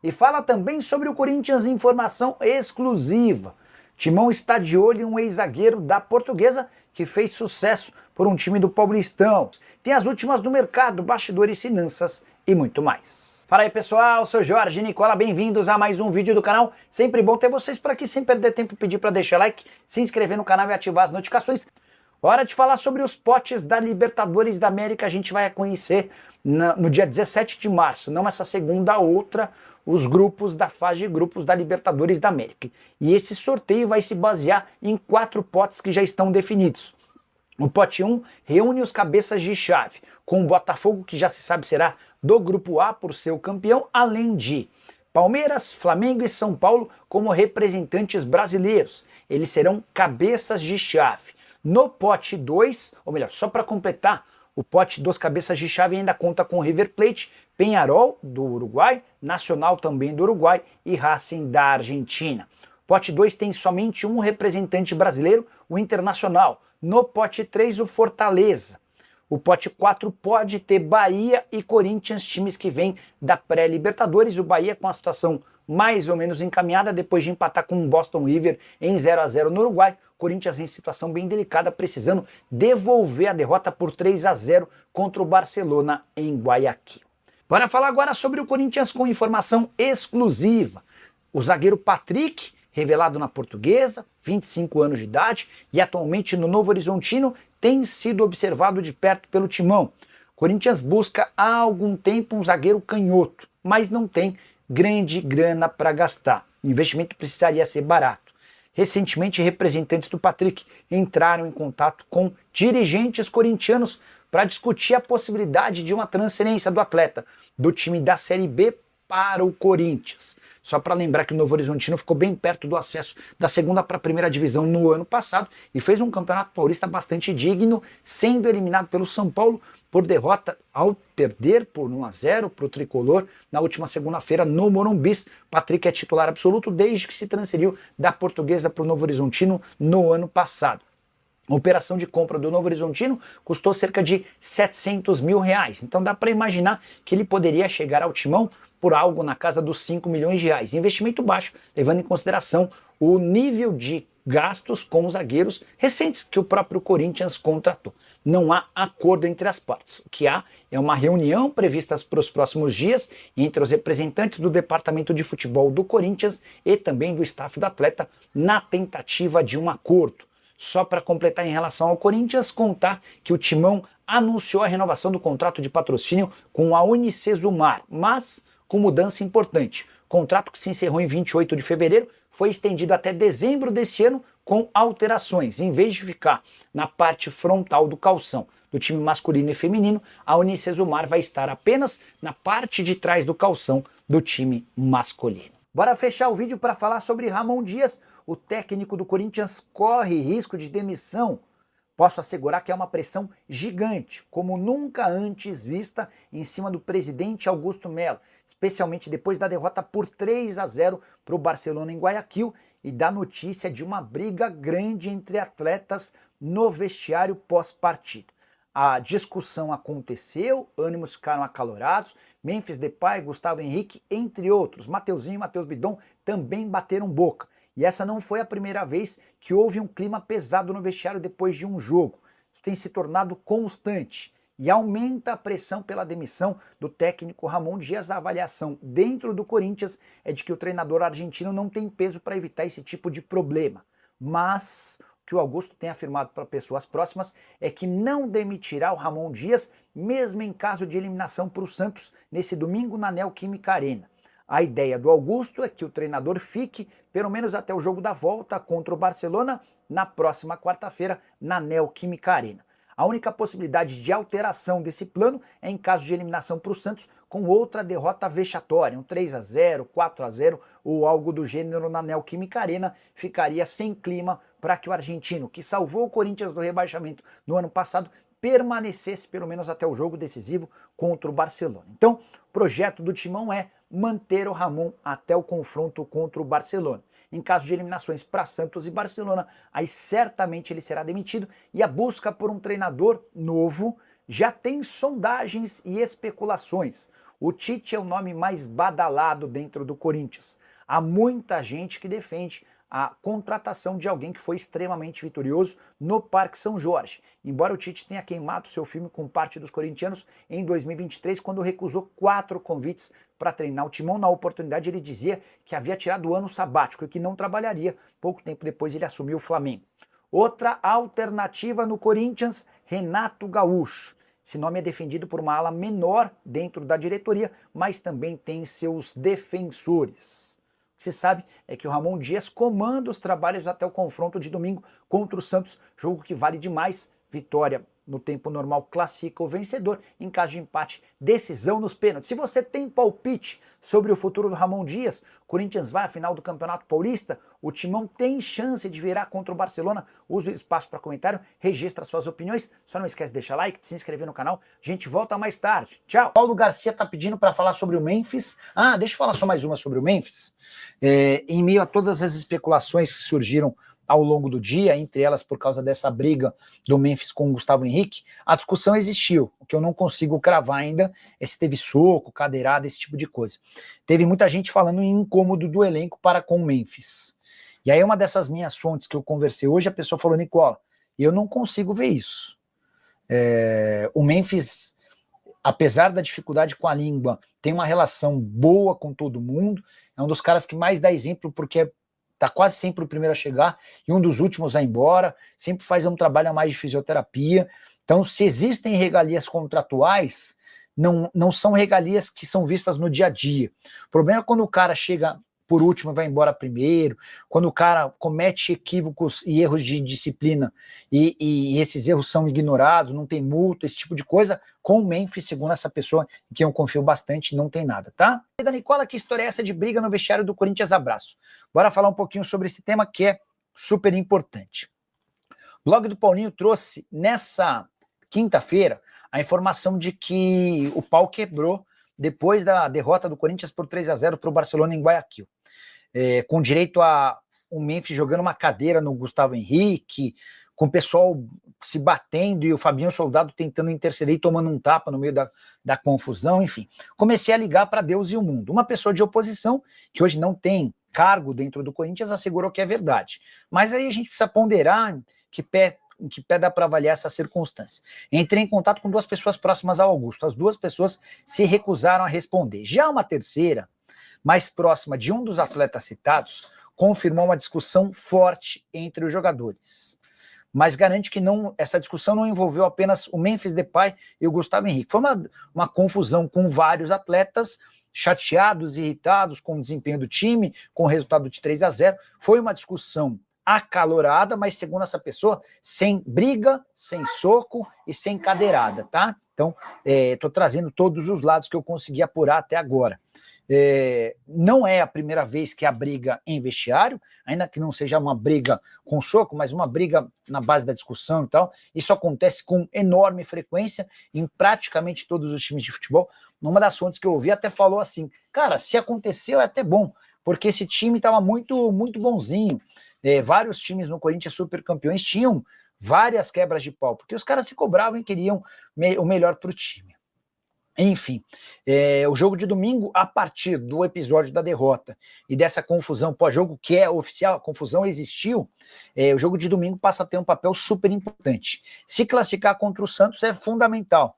e fala também sobre o Corinthians em informação exclusiva. Timão está de olho em um ex-zagueiro da Portuguesa que fez sucesso por um time do Paulistão. Tem as últimas do mercado, bastidores, finanças e muito mais. Fala aí pessoal, sou Jorge Nicola, bem-vindos a mais um vídeo do canal. Sempre bom ter vocês por aqui, sem perder tempo, pedir para deixar like, se inscrever no canal e ativar as notificações. Hora de falar sobre os potes da Libertadores da América, a gente vai conhecer no dia 17 de março, não essa segunda, a outra, os grupos da fase de grupos da Libertadores da América. E esse sorteio vai se basear em 4 potes que já estão definidos. O pote 1 reúne os cabeças de chave, com o Botafogo, que já se sabe será do grupo A por ser o campeão, além de Palmeiras, Flamengo e São Paulo como representantes brasileiros. Eles serão cabeças de chave. No pote 2, ou melhor, só para completar, o pote dos cabeças de chave ainda conta com River Plate, Peñarol do Uruguai, Nacional também do Uruguai e Racing da Argentina. Pote 2 tem somente um representante brasileiro, o Internacional. No pote 3, o Fortaleza. O pote 4 pode ter Bahia e Corinthians, times que vêm da pré-Libertadores. O Bahia com a situação mais ou menos encaminhada depois de empatar com o Boston River em 0-0 no Uruguai. Corinthians em situação bem delicada, precisando devolver a derrota por 3-0 contra o Barcelona em Guayaquil. Bora falar agora sobre o Corinthians com informação exclusiva. O zagueiro Patrick, revelado na Portuguesa, 25 anos de idade e atualmente no Novo Horizontino, tem sido observado de perto pelo Timão. Corinthians busca há algum tempo um zagueiro canhoto, mas não tem grande grana para gastar. O investimento precisaria ser barato. Recentemente, representantes do Patrick entraram em contato com dirigentes corintianos para discutir a possibilidade de uma transferência do atleta do time da Série B para o Corinthians. Só para lembrar que o Novo Horizontino ficou bem perto do acesso da segunda para a primeira divisão no ano passado e fez um campeonato paulista bastante digno, sendo eliminado pelo São Paulo por derrota ao perder por 1-0 para o Tricolor na última segunda-feira no Morumbi. Patrick é titular absoluto desde que se transferiu da Portuguesa para o Novo Horizontino no ano passado. A operação de compra do Novo Horizontino custou cerca de 700 mil reais, então dá para imaginar que ele poderia chegar ao Timão por algo na casa dos 5 milhões de reais. Investimento baixo, levando em consideração o nível de gastos com os zagueiros recentes que o próprio Corinthians contratou. Não há acordo entre as partes. O que há é uma reunião prevista para os próximos dias entre os representantes do departamento de futebol do Corinthians e também do staff do atleta na tentativa de um acordo. Só para completar em relação ao Corinthians, contar que o Timão anunciou a renovação do contrato de patrocínio com a Unicesumar, mas com mudança importante. O contrato que se encerrou em 28 de fevereiro foi estendido até dezembro desse ano com alterações. Em vez de ficar na parte frontal do calção do time masculino e feminino, a Unicesumar vai estar apenas na parte de trás do calção do time masculino. Bora fechar o vídeo para falar sobre Ramon Dias. O técnico do Corinthians corre risco de demissão. Posso assegurar que é uma pressão gigante, como nunca antes vista, em cima do presidente Augusto Melo, especialmente depois da derrota por 3-0 para o Barcelona em Guayaquil e da notícia de uma briga grande entre atletas no vestiário pós-partida. A discussão aconteceu, ânimos ficaram acalorados, Memphis Depay, Gustavo Henrique, entre outros, Mateuzinho e Matheus Bidon também bateram boca. E essa não foi a primeira vez que houve um clima pesado no vestiário depois de um jogo. Isso tem se tornado constante e aumenta a pressão pela demissão do técnico Ramon Dias. A avaliação dentro do Corinthians é de que o treinador argentino não tem peso para evitar esse tipo de problema. Mas o que o Augusto tem afirmado para pessoas próximas é que não demitirá o Ramon Dias, mesmo em caso de eliminação para o Santos nesse domingo na Neoquímica Arena. A ideia do Augusto é que o treinador fique pelo menos até o jogo da volta contra o Barcelona na próxima quarta-feira na Neoquímica Arena. A única possibilidade de alteração desse plano é em caso de eliminação para o Santos com outra derrota vexatória, um 3-0, 4-0 ou algo do gênero na Neoquímica Arena, ficaria sem clima para que o argentino, que salvou o Corinthians do rebaixamento no ano passado, permanecesse pelo menos até o jogo decisivo contra o Barcelona. Então, o projeto do Timão é manter o Ramon até o confronto contra o Barcelona. Em caso de eliminações para Santos e Barcelona, aí certamente ele será demitido e a busca por um treinador novo já tem sondagens e especulações. O Tite é o nome mais badalado dentro do Corinthians. Há muita gente que defende a contratação de alguém que foi extremamente vitorioso no Parque São Jorge. Embora o Tite tenha queimado seu filme com parte dos corintianos em 2023, quando recusou 4 convites para treinar o Timão. Na oportunidade ele dizia que havia tirado o ano sabático e que não trabalharia. Pouco tempo depois ele assumiu o Flamengo. Outra alternativa no Corinthians, Renato Gaúcho. Esse nome é defendido por uma ala menor dentro da diretoria, mas também tem seus defensores. O que se sabe é que o Ramon Dias comanda os trabalhos até o confronto de domingo contra o Santos, jogo que vale demais. Vitória no tempo normal classifica o vencedor, em caso de empate, decisão nos pênaltis. Se você tem palpite sobre o futuro do Ramon Dias, Corinthians vai à final do Campeonato Paulista, o Timão tem chance de virar contra o Barcelona, use o espaço para comentário, registra suas opiniões, só não esquece de deixar like, de se inscrever no canal, a gente volta mais tarde. Tchau! Paulo Garcia tá pedindo para falar sobre o Memphis. Deixa eu falar só mais uma sobre o Memphis. Em meio a todas as especulações que surgiram ao longo do dia, entre elas por causa dessa briga do Memphis com o Gustavo Henrique, a discussão existiu. O que eu não consigo cravar ainda é se teve soco, cadeirada, esse tipo de coisa. Teve muita gente falando em incômodo do elenco para com o Memphis. E aí uma dessas minhas fontes que eu conversei hoje, a pessoa falou, Nicola, eu não consigo ver isso. O Memphis, apesar da dificuldade com a língua, tem uma relação boa com todo mundo, é um dos caras que mais dá exemplo porque está quase sempre o primeiro a chegar e um dos últimos a ir embora, sempre faz um trabalho a mais de fisioterapia. Então, se existem regalias contratuais, não são regalias que são vistas no dia a dia. O problema é quando o cara chega por último e vai embora primeiro, quando o cara comete equívocos e erros de disciplina e esses erros são ignorados, não tem multa, esse tipo de coisa. Com o Memphis, segundo essa pessoa em quem eu confio bastante, não tem nada, tá? E da Nicola, que história é essa de briga no vestiário do Corinthians? Abraço. Bora falar um pouquinho sobre esse tema que é super importante. O blog do Paulinho trouxe nessa quinta-feira a informação de que o pau quebrou depois da derrota do Corinthians por 3-0 para o Barcelona em Guayaquil. Com direito a o Memphis jogando uma cadeira no Gustavo Henrique, com o pessoal se batendo e o Fabinho Soldado tentando interceder e tomando um tapa no meio da confusão, enfim. Comecei a ligar para Deus e o mundo. Uma pessoa de oposição, que hoje não tem cargo dentro do Corinthians, assegurou que é verdade. Mas aí a gente precisa ponderar em que pé dá para avaliar essa circunstância. Entrei em contato com 2 pessoas próximas ao Augusto. As 2 pessoas se recusaram a responder. Já uma terceira, mais próxima de um dos atletas citados, confirmou uma discussão forte entre os jogadores. Mas garante que essa discussão não envolveu apenas o Memphis Depay e o Gustavo Henrique. Foi uma confusão com vários atletas chateados e irritados com o desempenho do time, com o resultado de 3-0. Foi uma discussão acalorada, mas segundo essa pessoa, sem briga, sem soco e sem cadeirada, tá? Então, estou trazendo todos os lados que eu consegui apurar até agora. Não é a primeira vez que há briga em vestiário, ainda que não seja uma briga com soco, mas uma briga na base da discussão e tal. Isso acontece com enorme frequência em praticamente todos os times de futebol. Numa das fontes que eu ouvi até falou assim, cara, se aconteceu é até bom, porque esse time estava muito, muito bonzinho. Vários times no Corinthians super campeões tinham várias quebras de pau, porque os caras se cobravam e queriam o melhor para o time. Enfim, o jogo de domingo, a partir do episódio da derrota e dessa confusão pós-jogo, que é oficial, a confusão existiu, o jogo de domingo passa a ter um papel super importante. Se classificar contra o Santos é fundamental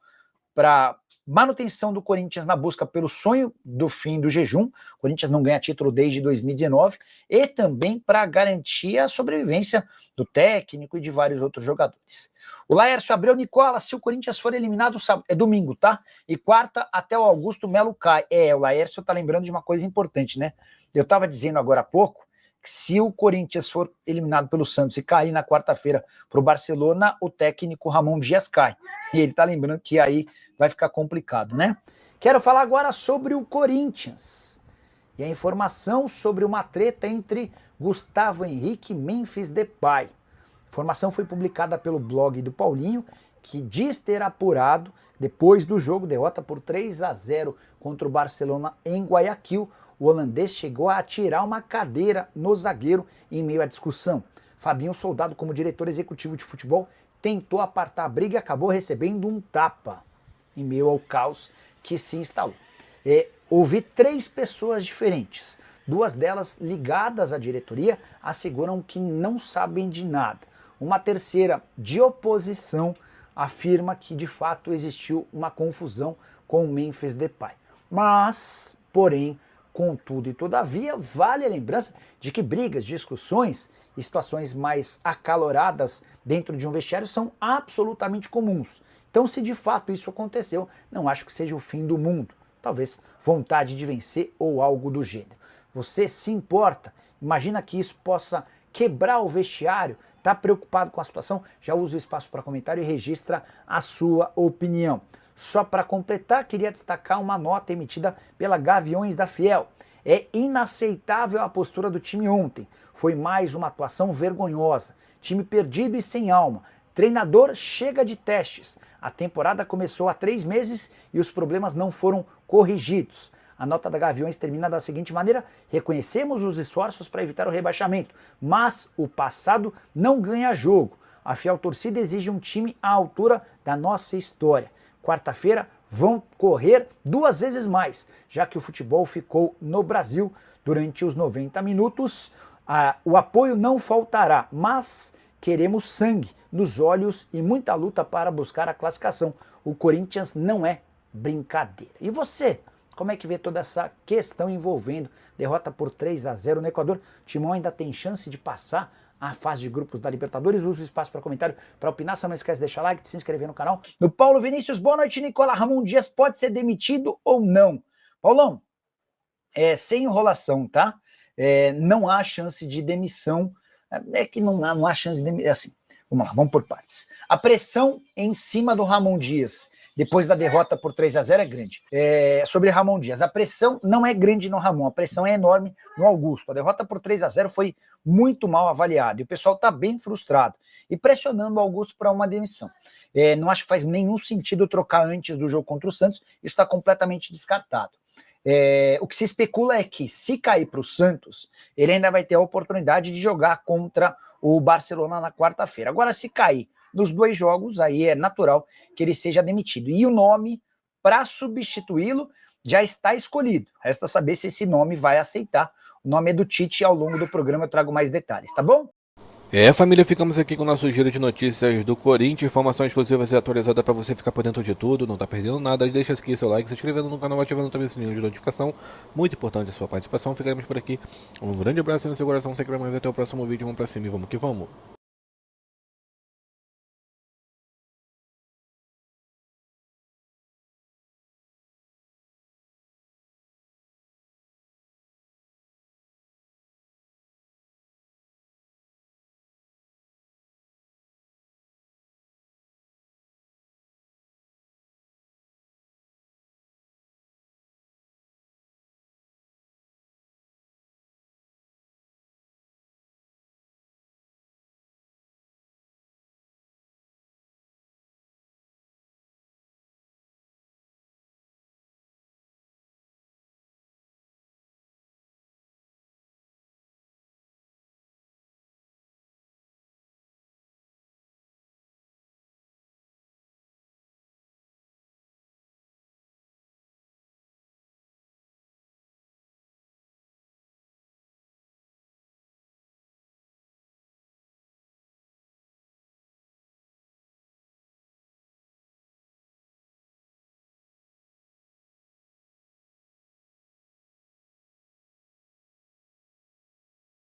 para manutenção do Corinthians na busca pelo sonho do fim do jejum. O Corinthians não ganha título desde 2019, e também para garantir a sobrevivência do técnico e de vários outros jogadores. O Laércio Abreu, Nicola, se o Corinthians for eliminado, é domingo, tá? E quarta até o Augusto Melo cai. O Laércio tá lembrando de uma coisa importante, né? Eu estava dizendo agora há pouco que se o Corinthians for eliminado pelo Santos e cair na quarta-feira para o Barcelona, o técnico Ramon Dias cai. E ele tá lembrando que aí vai ficar complicado, né? Quero falar agora sobre o Corinthians e a informação sobre uma treta entre Gustavo Henrique e Memphis Depay. A informação foi publicada pelo blog do Paulinho, que diz ter apurado, depois do jogo, derrota por 3-0 contra o Barcelona em Guayaquil, o holandês chegou a atirar uma cadeira no zagueiro em meio à discussão. Fabinho Soldado, como diretor executivo de futebol, tentou apartar a briga e acabou recebendo um tapa em meio ao caos que se instalou. Ouvi 3 pessoas diferentes. 2 delas ligadas à diretoria asseguram que não sabem de nada. Uma terceira, de oposição, afirma que de fato existiu uma confusão com o Memphis Depay. Mas, porém, contudo e todavia, vale a lembrança de que brigas, discussões e situações mais acaloradas dentro de um vestiário são absolutamente comuns. Então, se de fato isso aconteceu, não acho que seja o fim do mundo. Talvez vontade de vencer ou algo do gênero. Você se importa? Imagina que isso possa quebrar o vestiário? Está preocupado com a situação? Já usa o espaço para comentário e registra a sua opinião. Só para completar, queria destacar uma nota emitida pela Gaviões da Fiel. É inaceitável a postura do time ontem. Foi mais uma atuação vergonhosa. Time perdido e sem alma. Treinador chega de testes. A temporada começou há 3 meses e os problemas não foram corrigidos. A nota da Gaviões termina da seguinte maneira: reconhecemos os esforços para evitar o rebaixamento, mas o passado não ganha jogo. A fiel torcida exige um time à altura da nossa história. Quarta-feira vão correr 2 vezes mais, já que o futebol ficou no Brasil durante os 90 minutos. O apoio não faltará, mas queremos sangue nos olhos e muita luta para buscar a classificação. O Corinthians não é brincadeira. E você? Como é que vê toda essa questão envolvendo derrota por 3-0 no Equador? O Timão ainda tem chance de passar a fase de grupos da Libertadores? Usa o espaço para comentário para opinar. Se não esquece de deixar like, de se inscrever no canal. No Paulo Vinícius, boa noite, Nicola. Ramon Dias pode ser demitido ou não? Paulão, sem enrolação, tá? Não há chance de demissão. É que não há chance de demissão. Assim, vamos por partes. A pressão em cima do Ramon Dias depois da derrota por 3-0 é grande. Sobre Ramon Dias, a pressão não é grande no Ramon, a pressão é enorme no Augusto. A derrota por 3-0 foi muito mal avaliada e o pessoal está bem frustrado e pressionando o Augusto para uma demissão. Não acho que faz nenhum sentido trocar antes do jogo contra o Santos, isso está completamente descartado. O que se especula é que, se cair para o Santos, ele ainda vai ter a oportunidade de jogar contra o Barcelona na quarta-feira. Agora, se cair nos 2 jogos, aí é natural que ele seja demitido. E o nome para substituí-lo já está escolhido. Resta saber se esse nome vai aceitar. O nome é do Tite e ao longo do programa eu trago mais detalhes, tá bom? Família, ficamos aqui com o nosso giro de notícias do Corinthians, informação exclusiva e atualizada para você ficar por dentro de tudo, não tá perdendo nada. Deixa aqui seu like, se inscrevendo no canal, ativando também o sininho de notificação, muito importante a sua participação. Ficaremos por aqui, um grande abraço no seu coração, sempre mais, até o próximo vídeo, vamos pra cima e vamos que vamos.